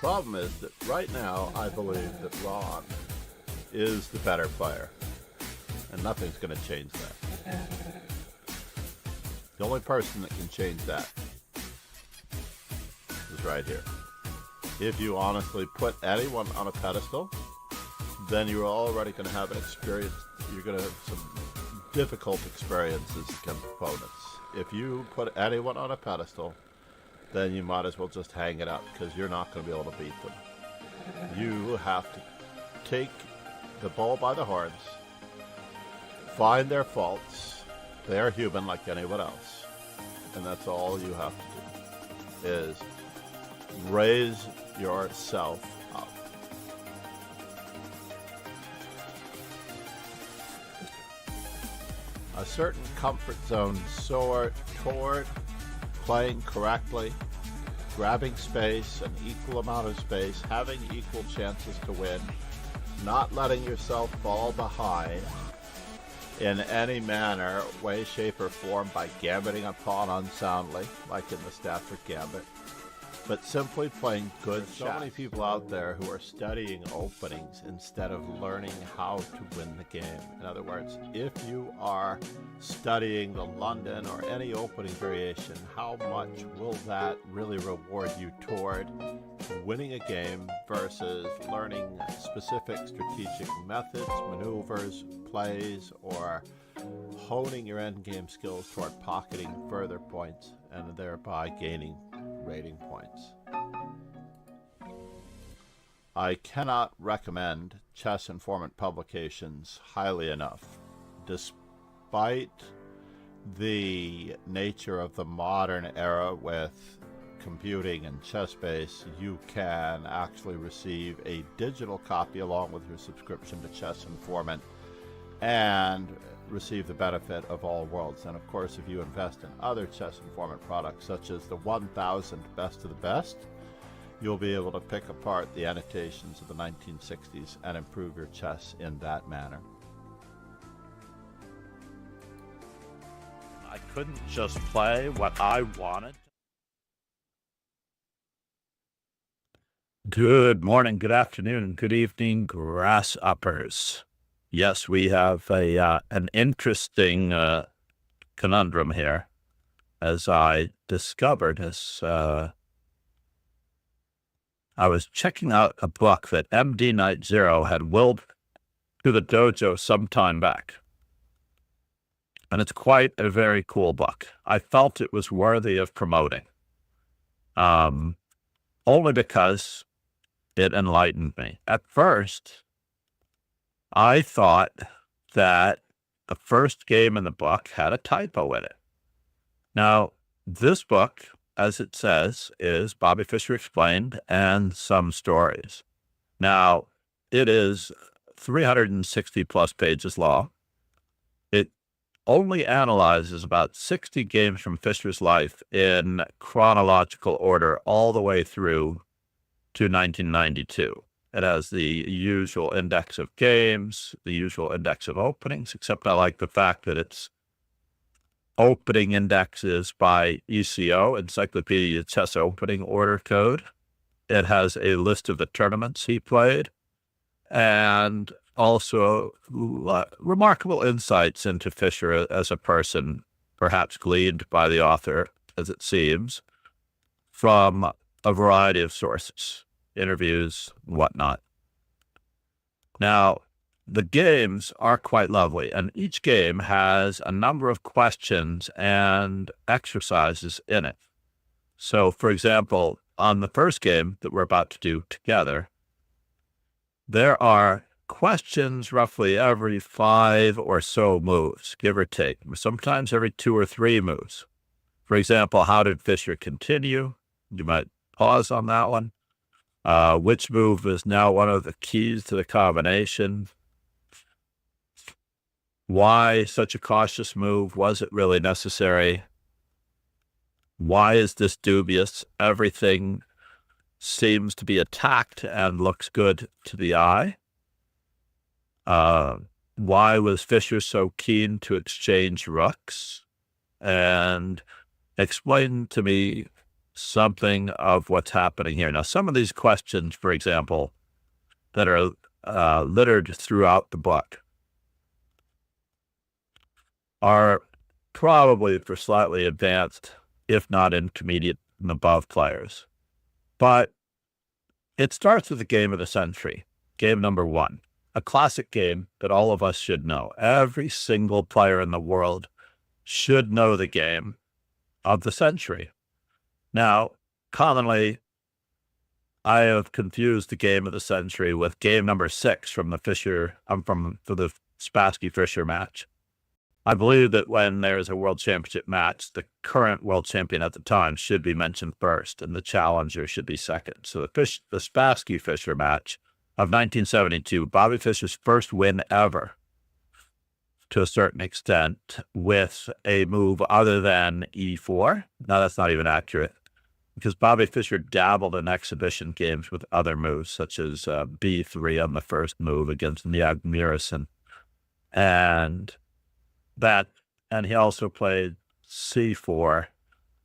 problem is that right now, I believe that Ron is the better player, and nothing's going to change that. The only person that can change that is right here. If you honestly put anyone on a pedestal, then you're already going to have an experience. You're going to have some difficult experiences against opponents. If you put anyone on a pedestal, then you might as well just hang it up, because you're not going to be able to beat them. You have to take the bull by the horns, find their faults. They are human like anyone else. And that's all you have to do, is raise yourself up. A certain comfort zone soar toward playing correctly, grabbing space, an equal amount of space, having equal chances to win, not letting yourself fall behind in any manner, way, shape, or form by gambiting a pawn unsoundly, like in the Stafford Gambit, but simply playing good shots. There's so many people out there who are studying openings instead of learning how to win the game. In other words, if you are studying the London or any opening variation, how much will that really reward you toward winning a game versus learning specific strategic methods, maneuvers, plays, or honing your endgame skills toward pocketing further points and thereby gaining rating points. I cannot recommend Chess Informant publications highly enough. Despite the nature of the modern era with computing and ChessBase, you can actually receive a digital copy along with your subscription to Chess Informant and receive the benefit of all worlds. And of course, if you invest in other Chess Informant products, such as the 1000 Best of the Best, you'll be able to pick apart the annotations of the 1960s and improve your chess in that manner. I couldn't just play what I wanted. Good morning, good afternoon, good evening, grasshoppers. Yes, we have an interesting conundrum here, as I discovered as I was checking out a book that MD Night Zero had willed to the dojo some time back. And it's quite a very cool book. I felt it was worthy of promoting, only because it enlightened me. At first, I thought that the first game in the book had a typo in it. Now, this book, as it says, is Bobby Fischer Explained and some stories. Now, it is 360 plus pages long. It only analyzes about 60 games from Fischer's life in chronological order all the way through to 1992. It has the usual index of games, the usual index of openings, except I like the fact that it's opening indexes by ECO, Encyclopedia Chess Opening Order Code. It has a list of the tournaments he played, and also remarkable insights into Fischer as a person, perhaps gleaned by the author, as it seems, from a variety of sources, interviews, and whatnot. Now, the games are quite lovely, and each game has a number of questions and exercises in it. So, for example, on the first game that we're about to do together, there are questions roughly every 5 or so moves, give or take, sometimes every 2 or 3 moves. For example, how did Fischer continue? You might pause on that one. Which move is now one of the keys to the combination? Why such a cautious move? Was it really necessary? Why is this dubious? Everything seems to be attacked and looks good to the eye. Why was Fischer so keen to exchange rooks? And explain to me something of what's happening here. Now, some of these questions, for example, that are littered throughout the book are probably for slightly advanced, if not intermediate and above players. But it starts with the game of the century, game number 1, a classic game that all of us should know. Every single player in the world should know the game of the century. Now, commonly, I have confused the game of the century with game number 6 from the the Spassky Fischer match. I believe that when there is a world championship match, the current world champion at the time should be mentioned first, and the challenger should be second. So the Spassky Fischer match of 1972, Bobby Fischer's first win ever, to a certain extent, with a move other than E4. Now, that's not even accurate, because Bobby Fischer dabbled in exhibition games with other moves, such as B3 on the first move against Niag Murison. And he also played C4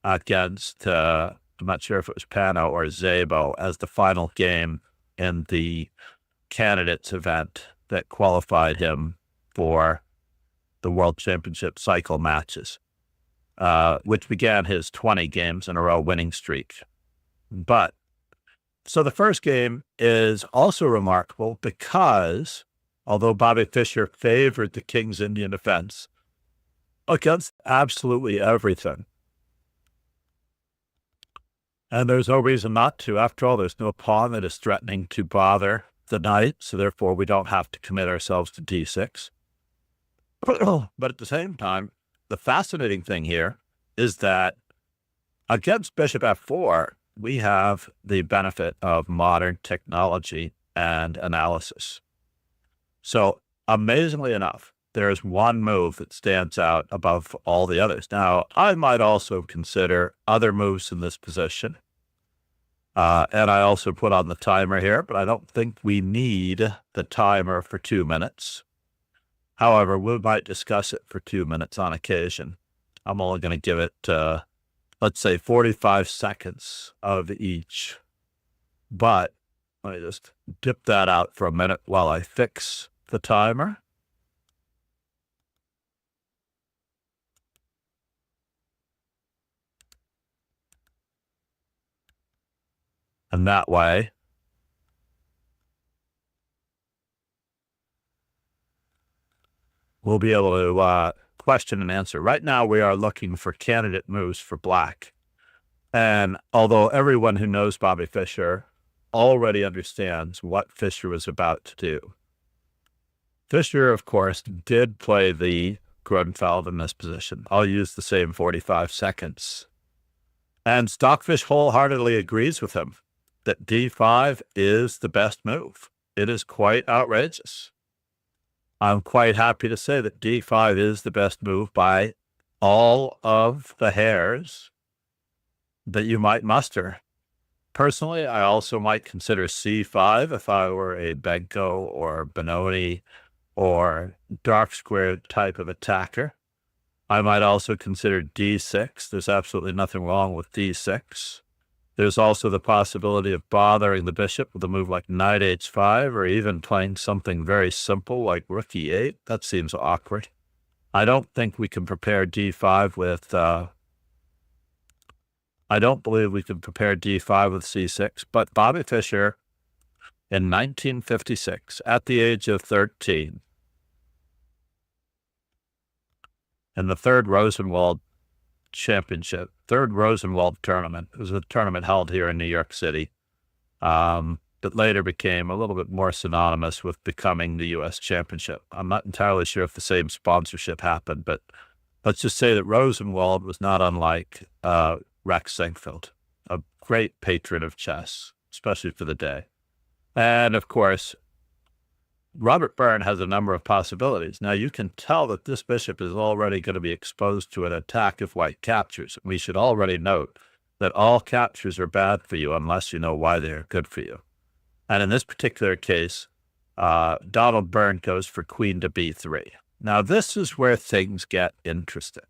against, I'm not sure if it was Pano or Szabo, as the final game in the candidates event that qualified him for the World Championship cycle matches, which began his 20 games in a row winning streak. So the first game is also remarkable because, although Bobby Fischer favored the King's Indian defense against absolutely everything, and there's no reason not to. After all, there's no pawn that is threatening to bother the knight, so therefore we don't have to commit ourselves to D6. But at the same time, the fascinating thing here is that against Bishop F4, we have the benefit of modern technology and analysis. So amazingly enough, there is one move that stands out above all the others. Now, I might also consider other moves in this position. And I also put on the timer here, but I don't think we need the timer for 2 minutes. However, we might discuss it for 2 minutes on occasion. I'm only going to give it, let's say, 45 seconds of each. But let me just dip that out for a minute while I fix the timer. And that way, we'll be able to question and answer. Right now, we are looking for candidate moves for black. And although everyone who knows Bobby Fischer already understands what Fischer was about to do, Fischer, of course, did play the Grünfeld in this position. I'll use the same 45 seconds. And Stockfish wholeheartedly agrees with him that D5 is the best move. It is quite outrageous. I'm quite happy to say that D5 is the best move by all of the hairs that you might muster. Personally, I also might consider C5 if I were a Benko or Benoni or dark square type of attacker. I might also consider D6. There's absolutely nothing wrong with D6. There's also the possibility of bothering the bishop with a move like knight h5, or even playing something very simple like rook e8. That seems awkward. I don't think we can prepare d5 with, I don't believe we can prepare d5 with c6, but Bobby Fischer in 1956, at the age of 13, in the third Rosenwald tournament. It was a tournament held here in New York City that later became a little bit more synonymous with becoming the U.S. Championship. I'm not entirely sure if the same sponsorship happened, but let's just say that Rosenwald was not unlike Rex Sinkfeld, a great patron of chess, especially for the day. And of course, Robert Byrne has a number of possibilities. Now, you can tell that this bishop is already going to be exposed to an attack if white captures. We should already note that all captures are bad for you unless you know why they're good for you. And in this particular case, Donald Byrne goes for queen to b3. Now, this is where things get interesting,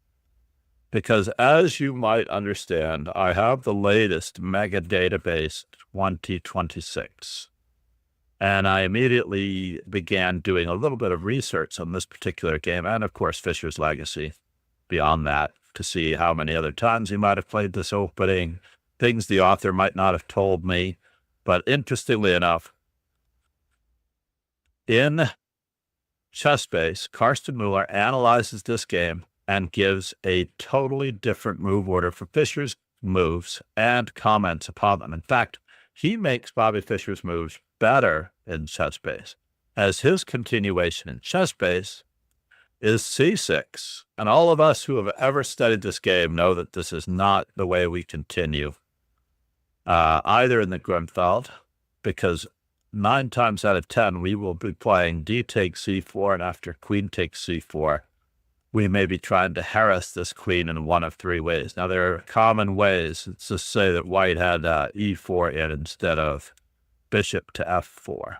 because as you might understand, I have the latest mega database 2026. And I immediately began doing a little bit of research on this particular game, and of course, Fischer's legacy beyond that, to see how many other times he might have played this opening, things the author might not have told me. But interestingly enough, in ChessBase, Karsten Mueller analyzes this game and gives a totally different move order for Fischer's moves and comments upon them. In fact, he makes Bobby Fischer's moves better in ChessBase, as his continuation in ChessBase is C6. And all of us who have ever studied this game know that this is not the way we continue, either in the Grünfeld, because 9 times out of 10, we will be playing D takes C4, and after queen takes C4, we may be trying to harass this queen in one of 3 ways. Now, there are common ways. Let's just say that white had E4 in instead of bishop to F4.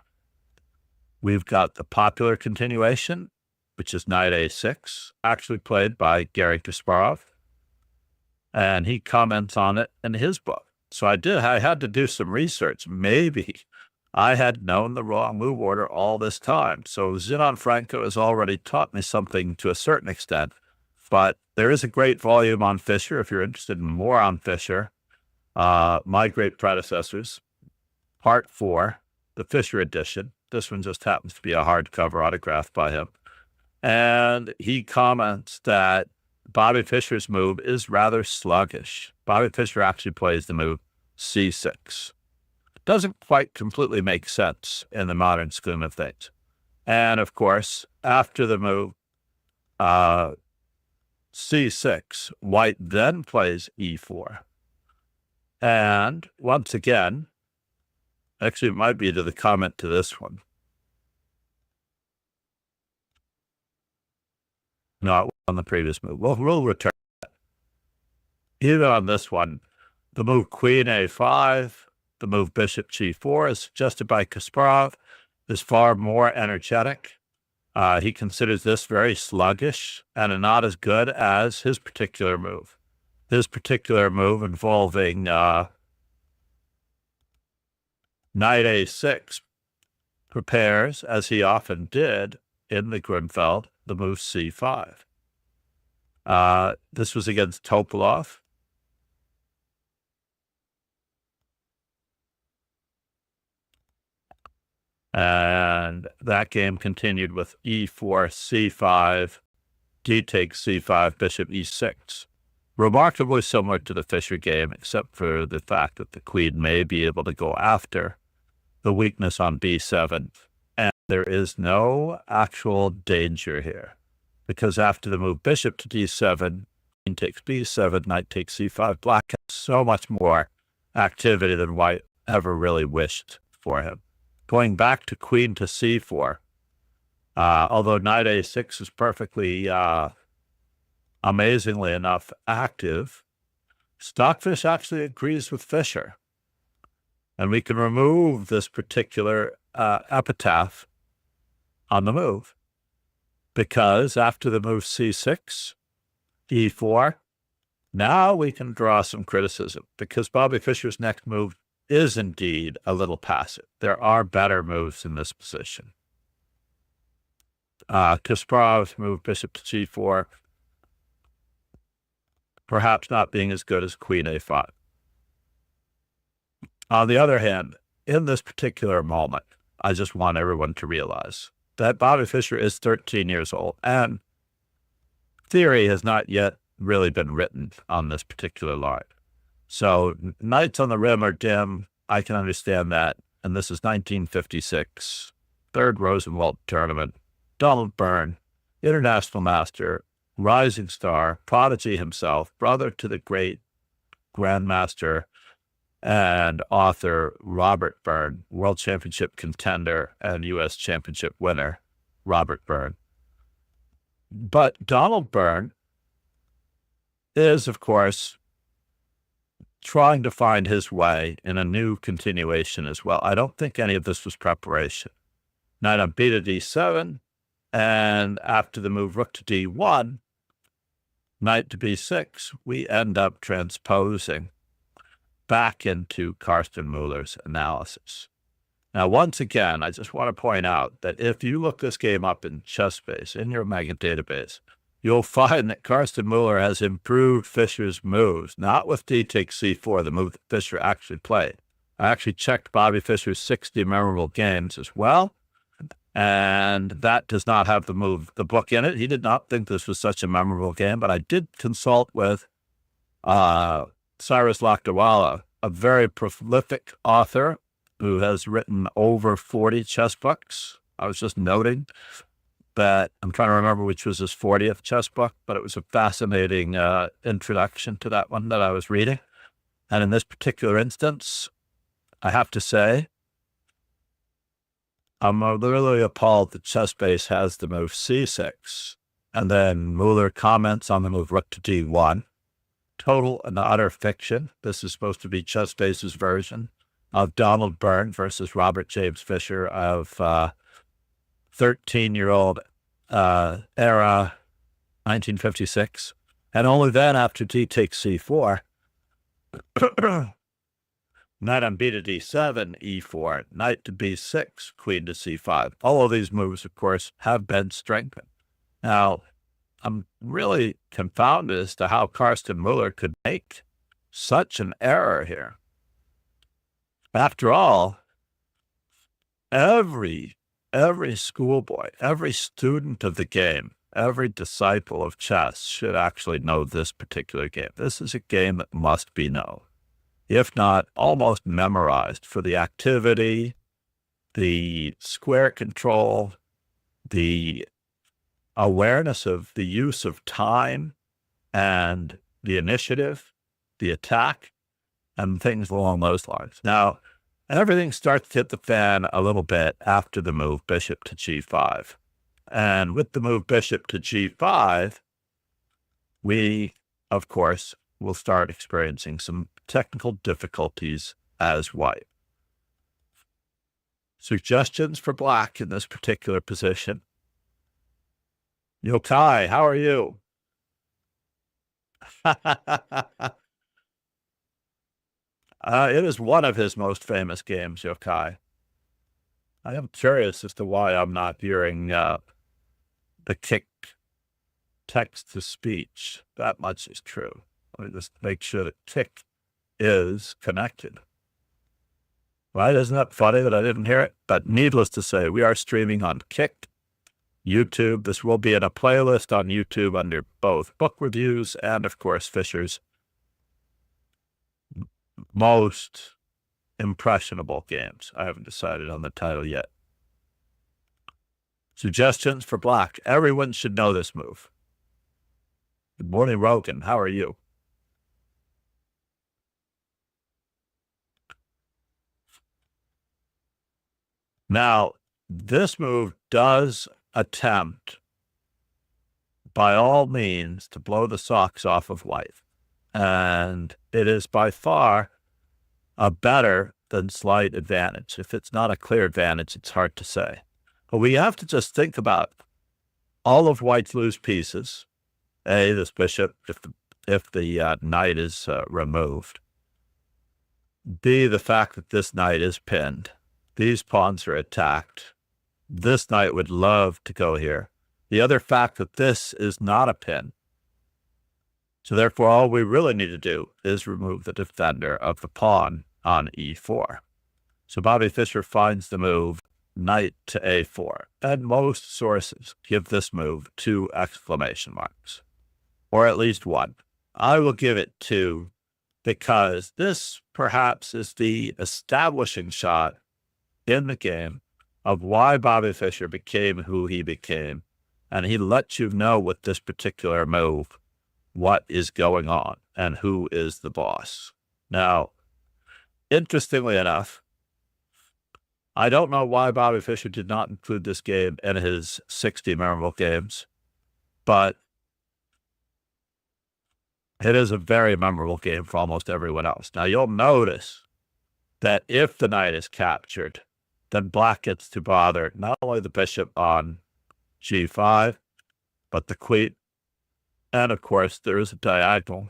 We've got the popular continuation, which is knight A6, actually played by Garry Kasparov, and he comments on it in his book. So I had to do some research. Maybe I had known the wrong move order all this time. So Zenon Franco has already taught me something to a certain extent, but there is a great volume on Fischer if you're interested in more on Fischer. My great predecessors, Part 4, the Fischer edition. This one just happens to be a hardcover autograph by him. And he comments that Bobby Fischer's move is rather sluggish. Bobby Fischer actually plays the move C6. Doesn't quite completely make sense in the modern scheme of things. And of course, after the move C6, white then plays E4. And once again, actually it might be to the comment to this one. No, it was on the previous move. We'll return that. Even on this one, the move queen A5, the move bishop G4, as suggested by Kasparov, is far more energetic. He considers this very sluggish and not as good as his particular move. His particular move involving knight A6 prepares, as he often did in the Grünfeld, the move C5. This was against Topalov. And that game continued with E4, C5, D takes C5, bishop E6. Remarkably similar to the Fischer game, except for the fact that the queen may be able to go after the weakness on B7. And there is no actual danger here, because after the move bishop to D7, queen takes B7, knight takes C5, black has so much more activity than white ever really wished for him. Going back to queen to C4, although knight A6 is perfectly, amazingly enough, active, Stockfish actually agrees with Fischer. And we can remove this particular epitaph on the move, because after the move C6, E4, now we can draw some criticism, because Bobby Fischer's next move is indeed a little passive. There are better moves in this position. Kasparov's move bishop to G4, perhaps not being as good as queen A5. On the other hand, in this particular moment, I just want everyone to realize that Bobby Fischer is 13 years old, and theory has not yet really been written on this particular line. So nights on the rim are dim. I can understand that. And this is 1956, third Rosenwald tournament. Donald Byrne, international master, rising star, prodigy himself, brother to the great grandmaster and author Robert Byrne, world championship contender and U.S. championship winner, Robert Byrne. But Donald Byrne is, of course, trying to find his way in a new continuation as well. I don't think any of this was preparation. Knight on B to D7, and after the move rook to D1, knight to b6, we end up transposing back into Carsten Muller's analysis. Now, once again, I just want to point out that if you look this game up in ChessBase, in your Mega database, you'll find that Carsten Muller has improved Fischer's moves, not with d takes c4, the move that Fischer actually played. I actually checked Bobby Fischer's 60 memorable games as well, and that does not have the book in it. He did not think this was such a memorable game, but I did consult with Cyrus Lakdawala, a very prolific author who has written over 40 chess books. I was just noting that I'm trying to remember which was his 40th chess book, but it was a fascinating introduction to that one that I was reading. And in this particular instance, I have to say, I'm literally appalled that ChessBase has the move c6, and then Muller comments on the move rook to d1. Total and utter fiction. This is supposed to be ChessBase's version of Donald Byrne versus Robert James Fischer of 13-year-old era 1956. And only then, after d takes c4, knight on b to d7, e4, knight to b6, queen to c5. All of these moves, of course, have been strengthened. Now, I'm really confounded as to how Carsten Muller could make such an error here. After all, every schoolboy, every student of the game, every disciple of chess should actually know this particular game. This is a game that must be known, if not almost memorized, for the activity, the square control, the awareness of the use of time and the initiative, the attack, and things along those lines. Now, everything starts to hit the fan a little bit after the move bishop to g5. And with the move bishop to g5, we, of course, will start experiencing some technical difficulties as white. Suggestions for black in this particular position. Yokai, how are you? It is one of his most famous games, Yokai. I am curious as to why I'm not hearing the kick text-to-speech. That much is true. Let me just make sure that kick is connected. Right? Isn't that funny that I didn't hear it? But needless to say, we are streaming on Kick, YouTube. This will be in a playlist on YouTube under both book reviews and, of course, Fischer's most impressionable games. I haven't decided on the title yet. Suggestions for black. Everyone should know this move. Good morning, Rogan. How are you? Now, this move does attempt, by all means, to blow the socks off of white. And it is by far a better than slight advantage. If it's not a clear advantage, it's hard to say. But we have to just think about all of white's loose pieces. A, this bishop, if the knight is removed. B, the fact that this knight is pinned. These pawns are attacked. This knight would love to go here. The other fact that this is not a pin. So therefore, all we really need to do is remove the defender of the pawn on e4. So Bobby Fischer finds the move knight to a4. And most sources give this move 2 exclamation marks, or at least 1. I will give it 2 because this perhaps is the establishing shot in the game of why Bobby Fischer became who he became. And he lets you know with this particular move what is going on and who is the boss. Now, interestingly enough, I don't know why Bobby Fischer did not include this game in his 60 memorable games, but it is a very memorable game for almost everyone else. Now, you'll notice that if the knight is captured, then black gets to bother not only the bishop on g5, but the queen And of course, there is a diagonal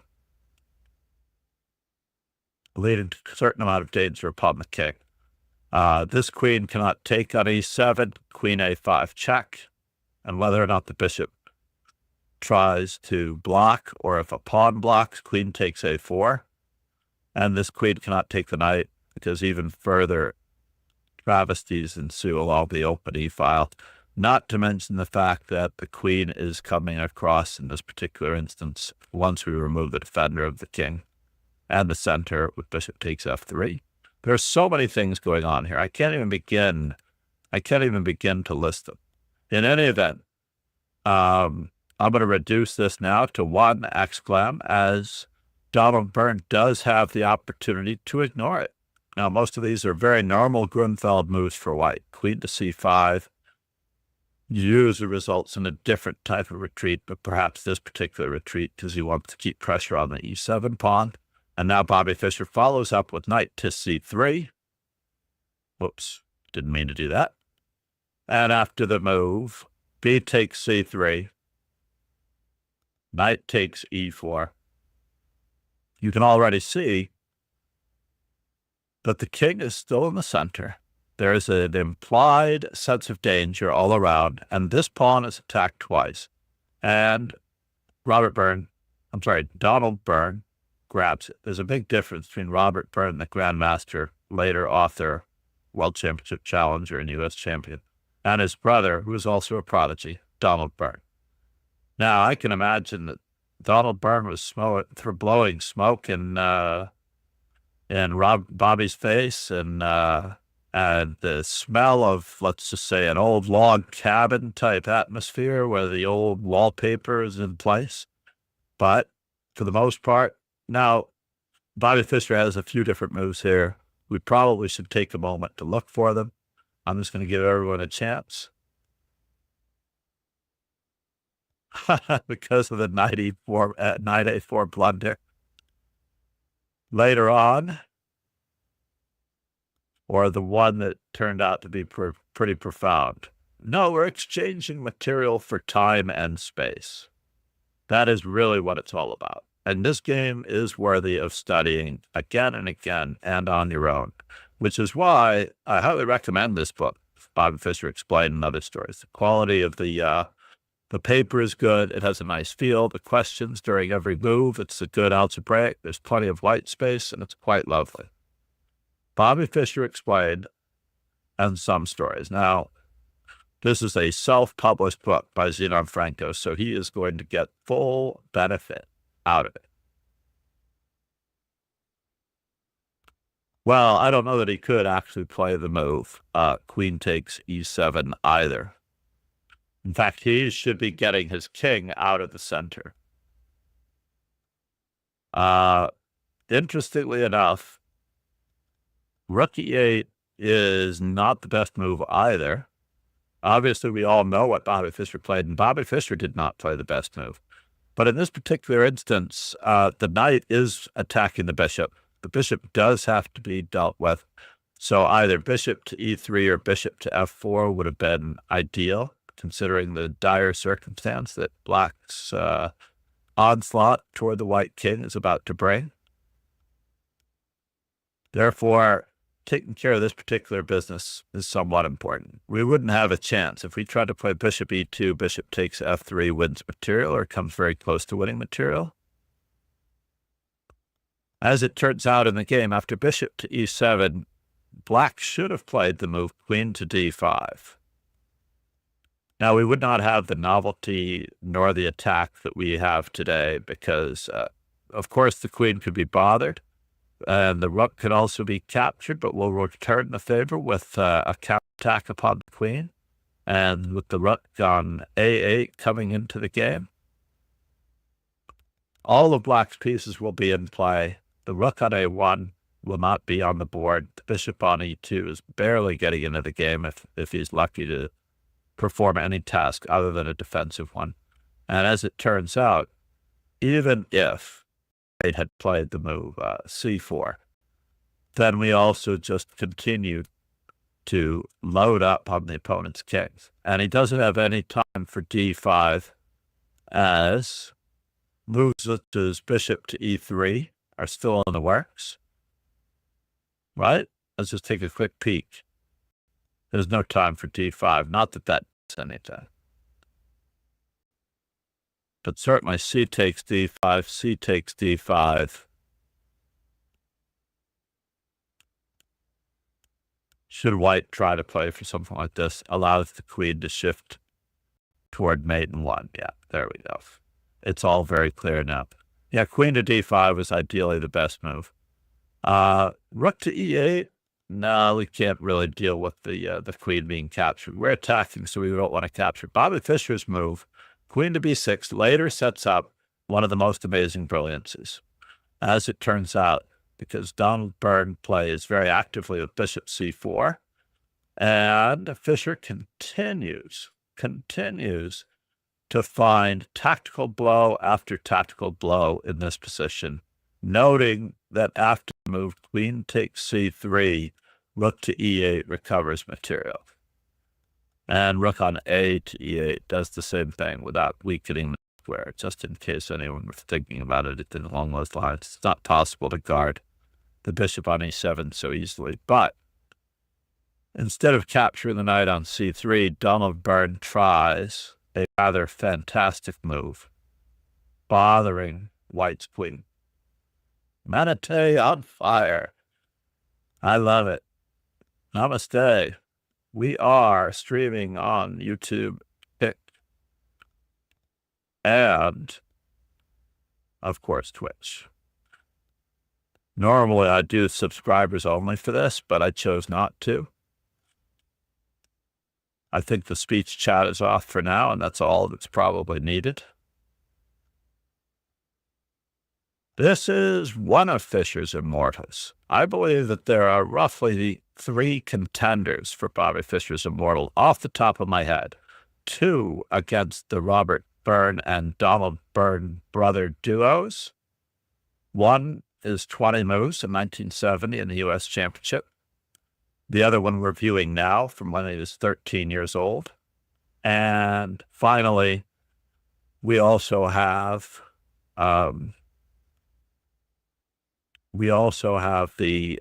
leading to a certain amount of danger upon the king. This queen cannot take on e7, queen a5 check, and whether or not the bishop tries to block, or if a pawn blocks, queen takes a4. And this queen cannot take the knight, because even further travesties ensue along the open e-file, not to mention the fact that the queen is coming across in this particular instance once we remove the defender of the king and the center with bishop takes f3. There's so many things going on here. I can't even begin to list them. In any event, I'm going to reduce this now to one exclam, as Donald Byrne does have the opportunity to ignore it. Now, most of these are very normal Grünfeld moves for white. Queen to c5 usually results in a different type of retreat, but perhaps this particular retreat because he wants to keep pressure on the e7 pawn. And now Bobby Fischer follows up with knight to c3. Whoops, didn't mean to do that. And after the move, b takes c3, knight takes e4. You can already see that the king is still in the center. There is an implied sense of danger all around, and this pawn is attacked twice. And Donald Byrne grabs it. There's a big difference between Robert Byrne, the Grandmaster, later author, World Championship challenger, and U.S. champion, and his brother, who is also a prodigy, Donald Byrne. Now, I can imagine that Donald Byrne was blowing smoke in Bobby's face, and the smell of, let's just say, an old log cabin type atmosphere where the old wallpaper is in place. But for the most part, now Bobby Fischer has a few different moves here. We probably should take a moment to look for them. I'm just going to give everyone a chance. Because of the knight a4 blunder. Later on, or the one that turned out to be pretty profound. No, we're exchanging material for time and space. That is really what it's all about. And this game is worthy of studying again and again and on your own, which is why I highly recommend this book, Bobby Fischer Explained and Other Stories. The quality of the paper is good. It has a nice feel. The questions during every move, it's a good algebraic. There's plenty of white space, and it's quite lovely. Bobby Fischer Explained and Some Stories. Now, this is a self-published book by Zenon Franco, so he is going to get full benefit out of it. Well, I don't know that he could actually play the move queen takes e7 either. In fact, he should be getting his king out of the center. Interestingly enough, rook e8 is not the best move either. Obviously, we all know what Bobby Fischer played, and Bobby Fischer did not play the best move. But in this particular instance, the knight is attacking the bishop. The bishop does have to be dealt with. So either bishop to e3 or bishop to f4 would have been ideal, considering the dire circumstance that Black's onslaught toward the white king is about to bring. Therefore, taking care of this particular business is somewhat important. We wouldn't have a chance. If we tried to play bishop e2, bishop takes f3, wins material, or comes very close to winning material. As it turns out in the game, after bishop to e7, Black should have played the move queen to d5. Now, we would not have the novelty nor the attack that we have today because, of course, the queen could be bothered. And the rook can also be captured, but will return the favor with a counterattack upon the queen. And with the rook on a8 coming into the game, all of Black's pieces will be in play. The rook on a1 will not be on the board. The bishop on e2 is barely getting into the game if he's lucky to perform any task other than a defensive one. And as it turns out, even if it had played the move c4, then we also just continued to load up on the opponent's kings. And he doesn't have any time for d5 as Moves such as bishop to e3 are still in the works, right? Let's just take a quick peek. There's no time for d5. Not that that does anything. But certainly c takes d5, c takes d5. Should white try to play for something like this, allows the queen to shift toward mate and one. Yeah, there we go. It's all very clear now. Yeah, queen to d5 was ideally the best move. Rook to e8. No, we can't really deal with the queen being captured. We're attacking, so we don't want to capture. Bobby Fischer's move, queen to b6, later sets up one of the most amazing brilliances, as it turns out, because Donald Byrne plays very actively with bishop c4, and Fischer continues to find tactical blow after tactical blow in this position, noting that after the move queen takes c3, rook to e8 recovers material. And rook on a to e8 does the same thing without weakening the square, just in case anyone was thinking about it along those lines. It's not possible to guard the bishop on e7 so easily. But instead of capturing the knight on c3, Donald Byrne tries a rather fantastic move, bothering white's queen. Manatee on fire. I love it. Namaste. We are streaming on YouTube, Kick, and, of course, Twitch. Normally, I do subscribers only for this, but I chose not to. I think the speech chat is off for now, and that's all that's probably needed. This is one of Fischer's Immortals. I believe that there are roughly 3 contenders for Bobby Fischer's Immortal off the top of my head. 2 against the Robert Byrne and Donald Byrne brother duos. One is 20 moves in 1970 in the U.S. Championship. The other one we're viewing now from when he was 13 years old. And finally, we also have the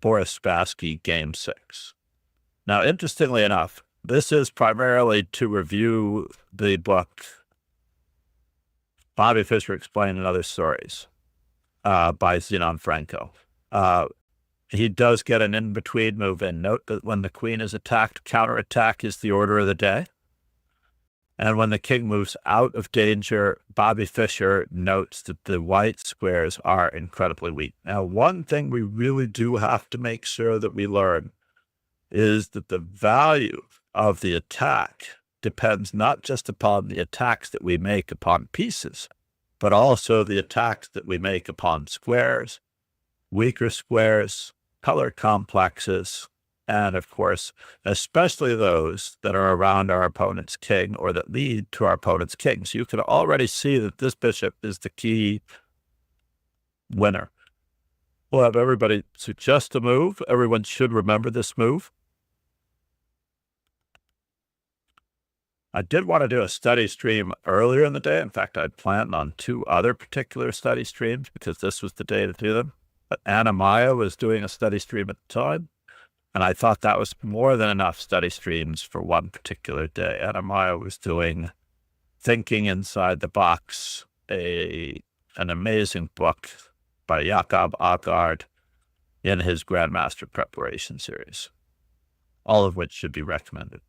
Boris Spassky Game 6. Now, interestingly enough, this is primarily to review the book Bobby Fischer Explained in Other Stories by Zenon Franco. He does get an in-between move in. Note that when the queen is attacked, counterattack is the order of the day. And when the king moves out of danger, Bobby Fischer notes that the white squares are incredibly weak. Now, one thing we really do have to make sure that we learn is that the value of the attack depends not just upon the attacks that we make upon pieces, but also the attacks that we make upon squares, weaker squares, color complexes, and of course, especially those that are around our opponent's king or that lead to our opponent's king. So you can already see that this bishop is the key winner. We'll have everybody suggest a move. Everyone should remember this move. I did want to do a study stream earlier in the day. In fact, I'd planned on 2 other particular study streams because this was the day to do them. But Anna Maya was doing a study stream at the time. And I thought that was more than enough study streams for one particular day. Anna Maya was doing Thinking Inside the Box, an amazing book by Jakob Aagaard in his Grandmaster Preparation series, all of which should be recommended.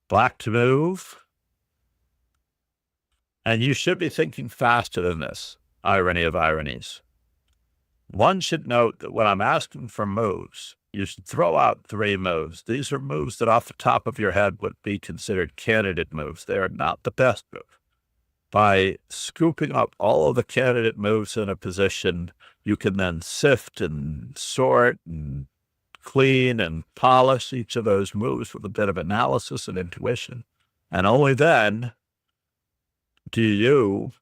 Black to move. And you should be thinking faster than this, irony of ironies. One should note that when I'm asking for moves, you should throw out 3 moves. These are moves that off the top of your head would be considered candidate moves. They are not the best move. By scooping up all of the candidate moves in a position, you can then sift and sort and clean and polish each of those moves with a bit of analysis and intuition. And only then do you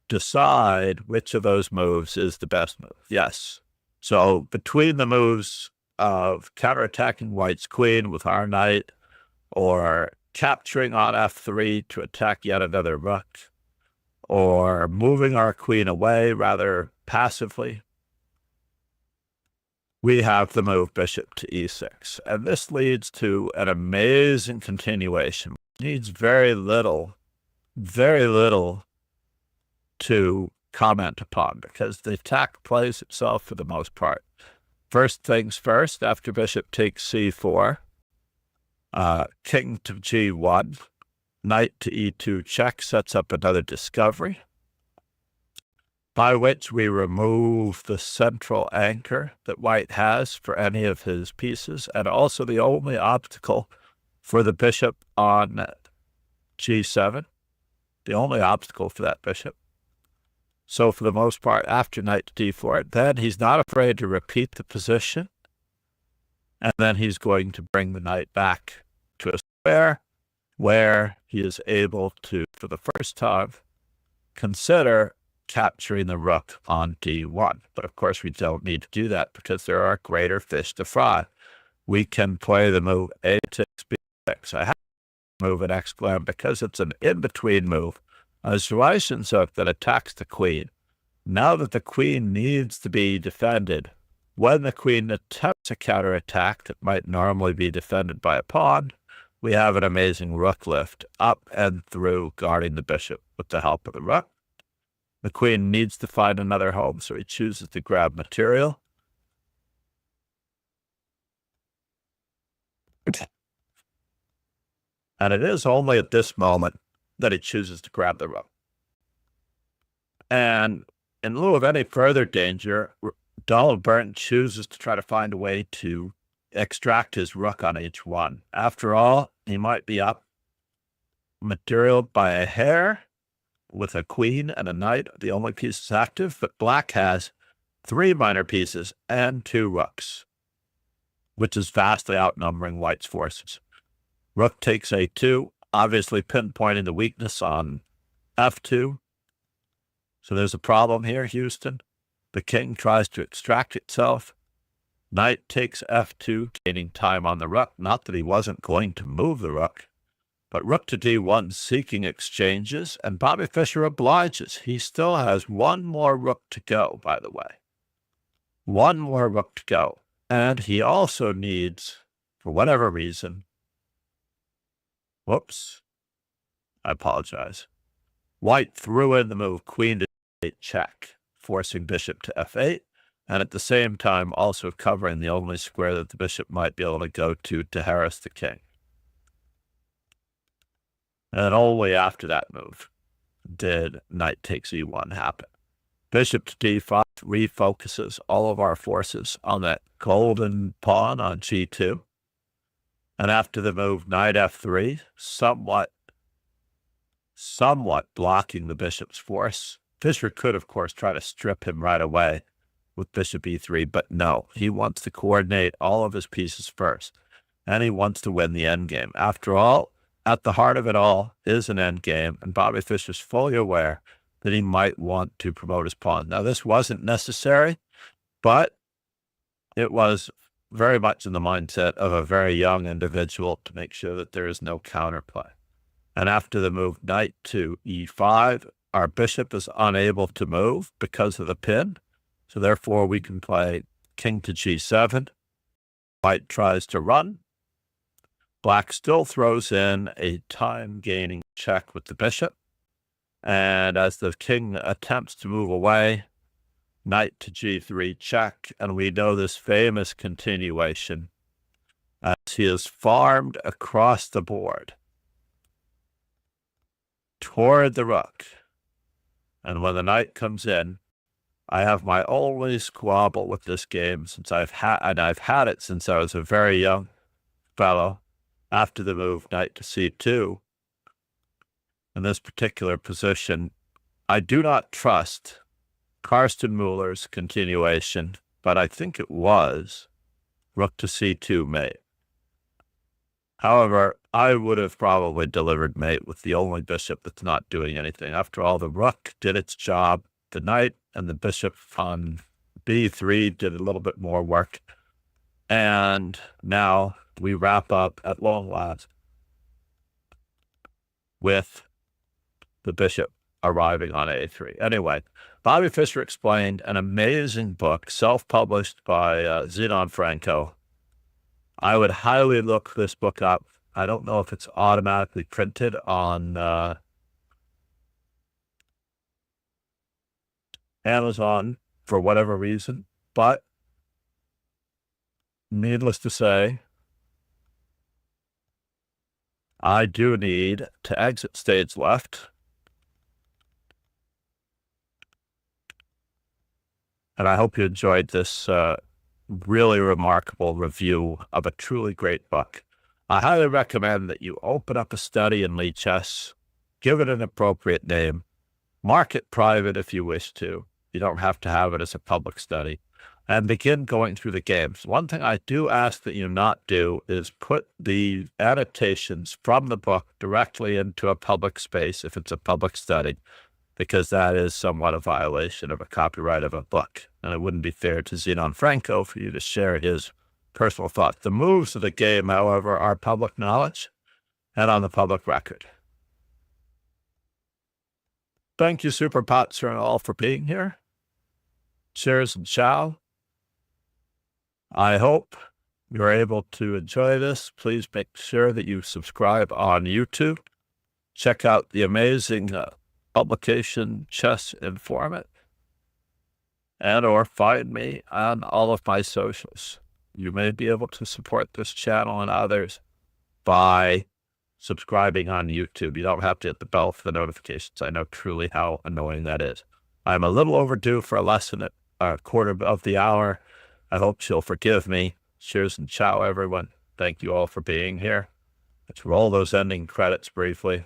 decide which of those moves is the best move. Yes. So between the moves of counterattacking white's queen with our knight, or capturing on f3 to attack yet another rook, or moving our queen away rather passively, we have the move bishop to e6. And this leads to an amazing continuation. It needs very little to comment upon, because the attack plays itself for the most part. First things first, after bishop takes c4, king to g1, knight to e2 check sets up another discovery, by which we remove the central anchor that white has for any of his pieces, and also the only obstacle for the bishop on g7, the only obstacle for that bishop. So for the most part, after knight to d4, then he's not afraid to repeat the position, and then he's going to bring the knight back to a square where he is able to, for the first time, consider capturing the rook on d1. But of course, we don't need to do that because there are greater fish to fry. We can play the move a takes b6. I have to move an exclam because it's an in-between move, a Zhuaishen's hook that attacks the queen. Now that the queen needs to be defended, when the queen attempts a counterattack that might normally be defended by a pawn, we have an amazing rook lift up and through, guarding the bishop with the help of the rook. The queen needs to find another home, so he chooses to grab material. And it is only at this moment that he chooses to grab the rook. And in lieu of any further danger, Byrne chooses to try to find a way to extract his rook on h1. After all, he might be up material by a hair with a queen and a knight, the only pieces active, but black has 3 minor pieces and 2 rooks, which is vastly outnumbering white's forces. Rook takes a2, obviously pinpointing the weakness on f2. So there's a problem here, Houston. The king tries to extract itself. Knight takes f2, gaining time on the rook. Not that he wasn't going to move the rook, but rook to d1 seeking exchanges, and Bobby Fischer obliges. He still has 1 more rook to go, by the way. 1 more rook to go. And he also needs, for whatever reason, whoops, I apologize. White threw in the move queen to d8 check, forcing bishop to f8, and at the same time also covering the only square that the bishop might be able to go to harass the king. And only after that move did knight takes e1 happen. Bishop to d5 refocuses all of our forces on that golden pawn on g2. And after the move knight f3, somewhat blocking the bishop's force. Fischer could, of course, try to strip him right away with bishop e3, but no, he wants to coordinate all of his pieces first, and he wants to win the endgame. After all, at the heart of it all is an endgame, and Bobby Fischer's fully aware that he might want to promote his pawn. Now, this wasn't necessary, but it was very much in the mindset of a very young individual to make sure that there is no counterplay. And after the move knight to e5, our bishop is unable to move because of the pin. So therefore, we can play king to g7. White tries to run. Black still throws in a time-gaining check with the bishop. And as the king attempts to move away, knight to g3 check. And we know this famous continuation as he is farmed across the board toward the rook. And when the knight comes in, I have my only squabble with this game since I've had it since I was a very young fellow. After the move knight to c2, in this particular position, I do not trust Carsten Muller's continuation, but I think it was rook to c2 mate. However, I would have probably delivered mate with the only bishop that's not doing anything. After all, the rook did its job. The knight and the bishop on b3 did a little bit more work. And now we wrap up at long last with the bishop arriving on A3. Anyway, Bobby Fischer Explained, an amazing book, self-published by Zenon Franco. I would highly look this book up. I don't know if it's automatically printed on Amazon for whatever reason, but needless to say, I do need to exit stage left. And I hope you enjoyed this really remarkable review of a truly great book. I highly recommend that you open up a study in Lee Chess, give it an appropriate name, mark it private if you wish to. You don't have to have it as a public study, and begin going through the games. One thing I do ask that you not do is put the annotations from the book directly into a public space if it's a public study, because that is somewhat a violation of a copyright of a book. And it wouldn't be fair to Zenon Franco for you to share his personal thoughts. The moves of the game, however, are public knowledge and on the public record. Thank you, Super Pots, and all for being here. Cheers and ciao. I hope you're able to enjoy this. Please make sure that you subscribe on YouTube. Check out the amazing publication Chess Informant, and or find me on all of my socials. You may be able to support this channel and others by subscribing on YouTube. You don't have to hit the bell for the notifications. I know truly how annoying that is. I'm a little overdue for a lesson at a quarter of the hour. I hope you'll forgive me. Cheers and ciao, everyone. Thank you all for being here. Let's roll those ending credits briefly.